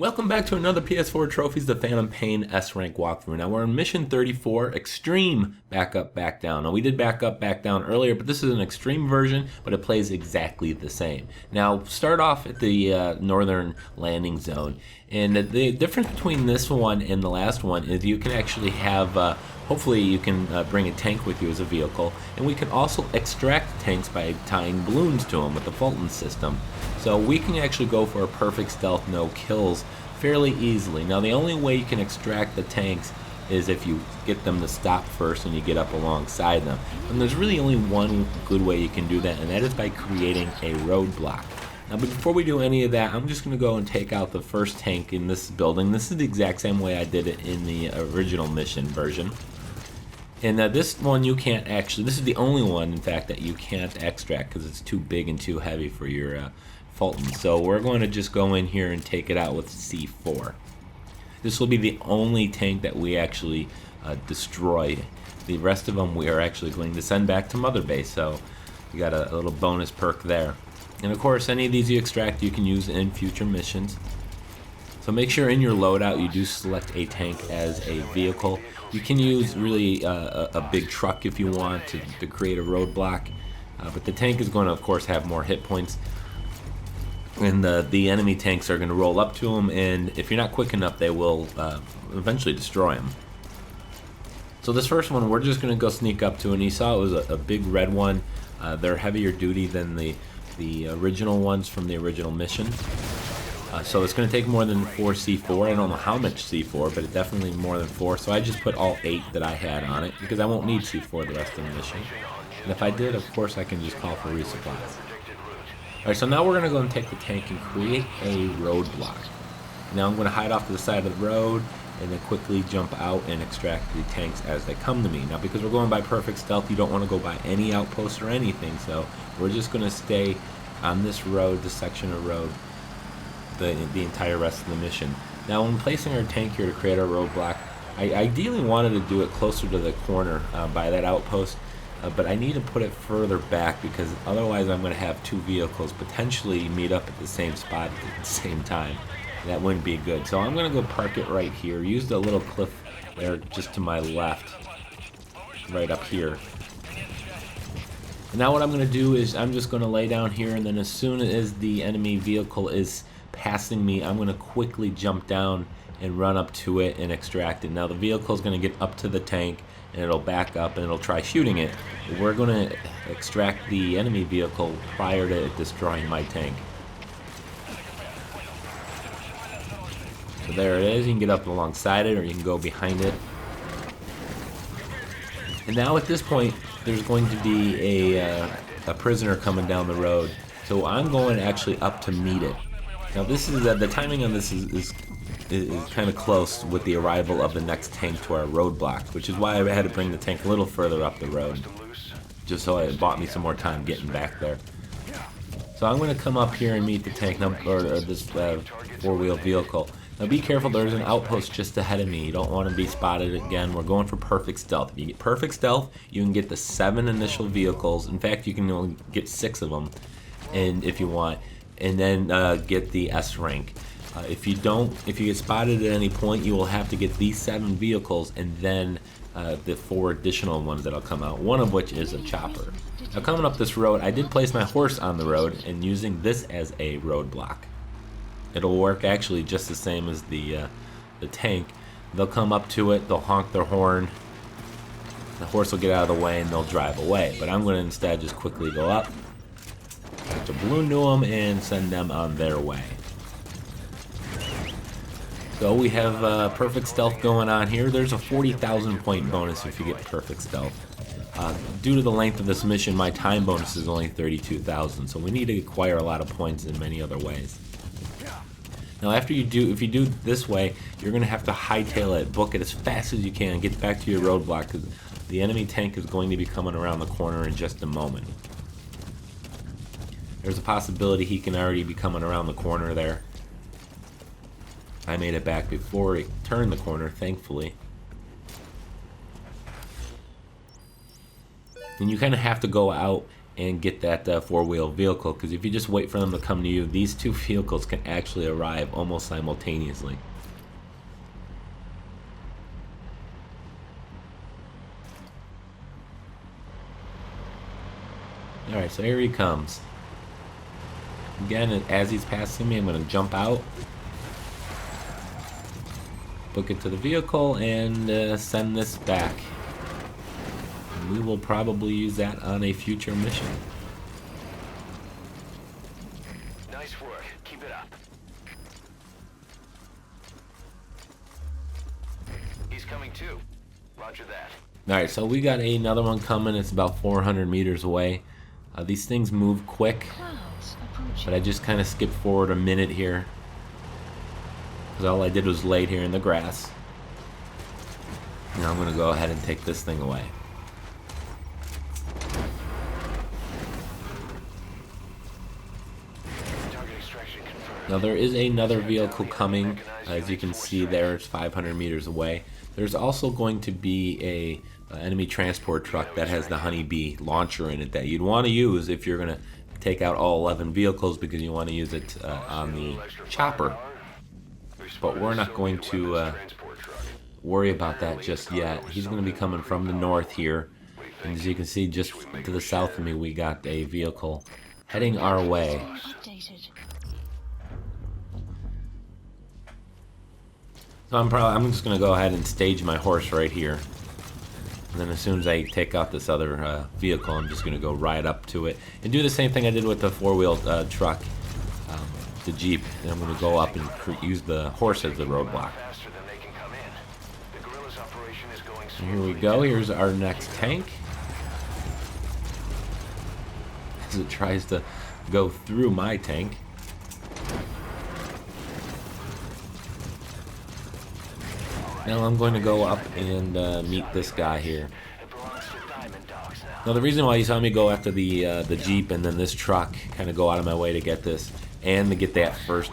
Welcome back to another PS4 Trophies The Phantom Pain S-Rank walkthrough. Now we're on Mission 34, Extreme Back Up, Back Down. Now we did Back Up, Back Down earlier, but this is an Extreme version, but it plays exactly the same. Now start off at the northern landing zone, and the difference between this one and the last one is you can actually have, hopefully you can bring a tank with you as a vehicle, and we can also extract tanks by tying balloons to them with the Fulton system. So we can actually go for a perfect stealth, no kills fairly easily. Now the only way you can extract the tanks is if you get them to stop first and you get up alongside them. And there's really only one good way you can do that, and that is by creating a roadblock. Now before we do any of that, I'm just going to go and take out the first tank in this building. This is the exact same way I did it in the original mission version. And this one you can't actually, this is the only one in fact that you can't extract because it's too big and too heavy for your Fulton. So we're going to just go in here and take it out with C4. This will be the only tank that we actually destroy. The rest of them we are actually going to send back to Mother Base, so you got a little bonus perk there. And of course any of these you extract you can use in future missions. So make sure in your loadout you do select a tank as a vehicle. You can use really a big truck if you want to create a roadblock, but the tank is going to of course have more hit points. And the enemy tanks are going to roll up to them, and if you're not quick enough they will eventually destroy them. So this first one we're just going to go sneak up to, and you saw it was a big red one. They're heavier duty than the original ones from the original mission. So it's going to take more than 4 C4. I don't know how much C4, but it definitely more than 4. So I just put all 8 that I had on it because I won't need C4 the rest of the mission. And if I did, of course I can just call for resupplies. Alright, so now we're going to go and take the tank and create a roadblock. Now I'm going to hide off to the side of the road and then quickly jump out and extract the tanks as they come to me. Now because we're going by perfect stealth, you don't want to go by any outpost or anything, so we're just going to stay on this road, this section of road, the entire rest of the mission. Now when placing our tank here to create our roadblock, I ideally wanted to do it closer to the corner by that outpost. But I need to put it further back because otherwise I'm going to have 2 vehicles potentially meet up at the same spot at the same time. That wouldn't be good. So I'm going to go park it right here. Use the little cliff there just to my left, right up here. And now what I'm going to do is I'm just going to lay down here, and then as soon as the enemy vehicle is passing me, I'm going to quickly jump down and run up to it and extract it. Now the vehicle is going to get up to the tank and it'll back up and it'll try shooting it. We're going to extract the enemy vehicle prior to it destroying my tank. So there it is. You can get up alongside it or you can go behind it. And now at this point there's going to be a prisoner coming down the road. So I'm going actually up to meet it. Now this is the timing on this is kind of close with the arrival of the next tank to our roadblock, which is why I had to bring the tank a little further up the road, just so it bought me some more time getting back there. So I'm going to come up here and meet the tank, or this 4-wheel vehicle. Now be careful, there's an outpost just ahead of me. You don't want to be spotted again. We're going for perfect stealth. If you get perfect stealth, you can get the 7 initial vehicles. In fact, you can only get 6 of them, and if you want, and then get the S rank. If you get spotted at any point, you will have to get these 7 vehicles and then the 4 additional ones that'll come out, one of which is a chopper. Now coming up this road, I did place my horse on the road and using this as a roadblock. It'll work actually just the same as the tank. They'll come up to it, they'll honk their horn, the horse will get out of the way and they'll drive away. But I'm going to instead just quickly go up, attach a balloon to them and send them on their way. So we have perfect stealth going on here. There's a 40,000 point bonus if you get perfect stealth. Due to the length of this mission, my time bonus is only 32,000, so we need to acquire a lot of points in many other ways. Now if you do this way, you're going to have to hightail it, book it as fast as you can, get back to your roadblock, because the enemy tank is going to be coming around the corner in just a moment. There's a possibility he can already be coming around the corner there. I made it back before he turned the corner, thankfully. And you kind of have to go out and get that four-wheel vehicle, because if you just wait for them to come to you, these two vehicles can actually arrive almost simultaneously. Alright, so here he comes. Again, as he's passing me, I'm going to jump out, book it to the vehicle, and send this back. And we will probably use that on a future mission. Nice work. Keep it up. He's coming too. Roger that. Alright, so we got another one coming. It's about 400 meters away. These things move quick, but I just kind of skipped forward a minute here, because all I did was lay here in the grass. Now I'm going to go ahead and take this thing away. Now there is another vehicle coming. As you can see there, it's 500 meters away. There's also going to be a enemy transport truck that has the honeybee launcher in it that you'd want to use if you're going to take out all 11 vehicles, because you want to use it on the chopper. But we're not going to worry about that just yet. He's going to be coming from the north here. And as you can see, just to the south of me, we got a vehicle heading our way. So I'm just going to go ahead and stage my horse right here. And then as soon as I take out this other vehicle, I'm just going to go right up to it and do the same thing I did with the four-wheel truck, the Jeep. And I'm going to go up and use the horse as the roadblock. And here we go. Here's our next tank. As it tries to go through my tank. Now I'm going to go up and meet this guy here. Now the reason why you saw me go after the Jeep and then this truck, kind of go out of my way to get this, and to get that first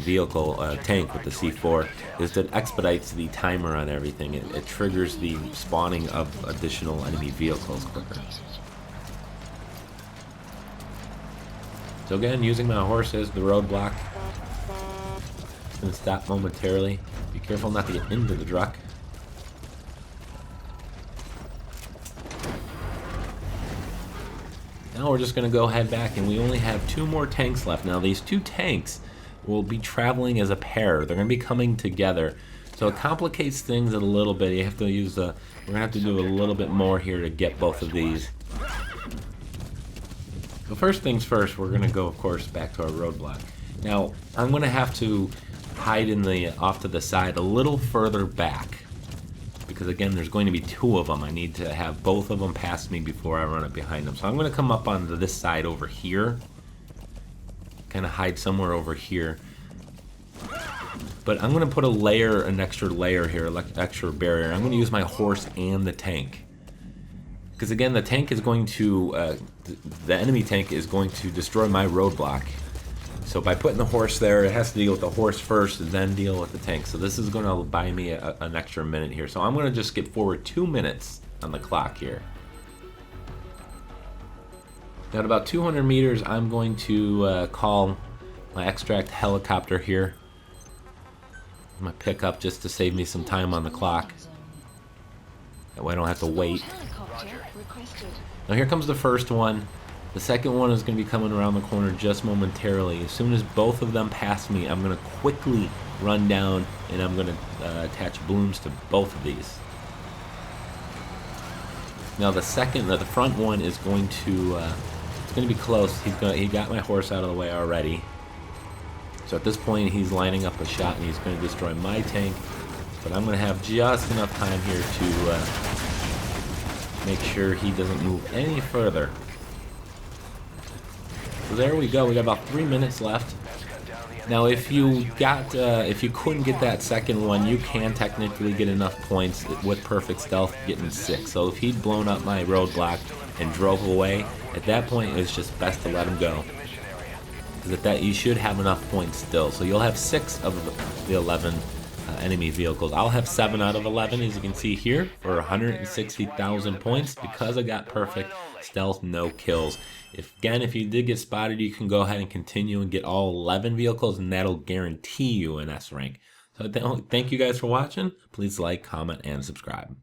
vehicle tank with the C4, is that it expedites the timer on everything. It triggers the spawning of additional enemy vehicles quicker. So again, using my horse as the roadblock. It's going to stop momentarily. Be careful not to get into the truck. Now we're just going to go head back, and we only have 2 more tanks left. Now these 2 tanks will be traveling as a pair. They're going to be coming together. So it complicates things a little bit. You have to use we're going to have to do a little bit more here to get both of these. So first things first, we're going to go, of course, back to our roadblock. Now I'm going to have to hide in the off to the side a little further back, because again there's going to be 2 of them. I need to have both of them past me before I run up behind them. So I'm going to come up onto this side over here, kind of hide somewhere over here. But I'm going to put an extra layer here, extra barrier. I'm going to use my horse and the tank, because again the tank is going to the enemy tank is going to destroy my roadblock. So by putting the horse there, it has to deal with the horse first and then deal with the tank. So this is going to buy me an extra minute here. So I'm going to just skip forward 2 minutes on the clock here. Now at about 200 meters, I'm going to call my extract helicopter here. I'm going to pick up just to save me some time on the clock. That way I don't have to wait. Now here comes the first one. The second one is going to be coming around the corner just momentarily. As soon as both of them pass me, I'm going to quickly run down and I'm going to attach blooms to both of these. Now the front one is going to, it's going to be close. He got my horse out of the way already. So at this point he's lining up a shot and he's going to destroy my tank. But I'm going to have just enough time here to make sure he doesn't move any further. So there we go. We got about 3 minutes left. Now, if you couldn't get that second one, you can technically get enough points with perfect stealth, getting 6. So if he'd blown up my roadblock and drove away, at that point it's just best to let him go. Because at that, you should have enough points still. So you'll have 6 of the 11 enemy vehicles. I'll have 7 out of 11, as you can see here, for 160,000 points because I got perfect stealth, no kills. If you did get spotted, you can go ahead and continue and get all 11 vehicles, and that'll guarantee you an S rank. So thank you guys for watching. Please like, comment, and subscribe.